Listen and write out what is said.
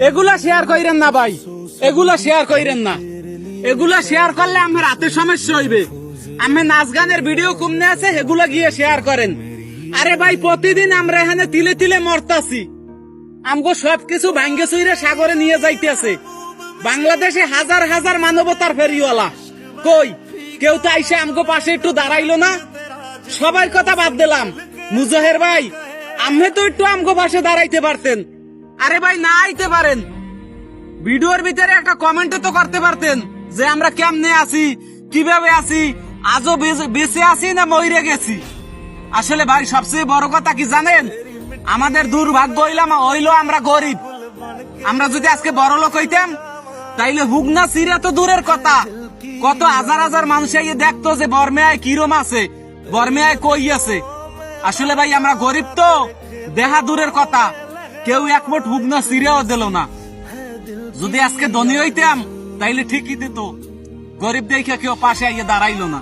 এগুলা শেয়ার কইরেন না ভাই, এগুলা শেয়ার কইরেন না। এগুলা শেয়ার করলে আমার হাতে সমস্যা হইবে। আমি নাচ গানের ভিডিও কমনে আছে, এগুলা গিয়ে শেয়ার করেন। আরে ভাই, প্রতিদিন আমরা এখানে তিলে তিলে মরতাছি। আমগো সবকিছু ভাঙ্গে চুইরে সাগরে নিয়ে যাইতেছে। বাংলাদেশে হাজার হাজার মানবতার ফেরিওয়ালা, কই কেউ তো আইসে আমগো পাশে একটু দাঁড়াইলো না। সবার কথা বাদ দিলাম, মুজাহের ভাই আমি তো একটু আমগো পাশে দাঁড়াইতে পারতেন। আরে ভাই, না আইতে পারেন, ভিডিওর ভিতরে একটা কমেন্টে তো করতে পারতেন যে আমরা কেমনে আছি, কিভাবে আছি, আজও বেঁচে আছি না মরে গেছি। আসলে ভাই, সবচেয়ে বড় কথা কি জানেন, আমাদের দুর্ভাগ্য হইলো আমরা গরিব। আমরা যদি আজকে বড় লোক হইতাম, তাইলে হুগনা সিরা তো দূরের কথা, কত হাজার হাজার মানুষ দেখতো যে বর্মেয়ায় কিরম আছে, বর্মেয়ায় কই আছে। আসলে ভাই, আমরা গরিব তো দেহা দূরের কথা, কেউ এক মুঠ হুগনা সিরেও দিল না। যদি আজকে ধনী হইতাম, তাইলে ঠিকই দিত। গরিব দেখে কেউ পাশে আইয়ে দাঁড়াইলো না।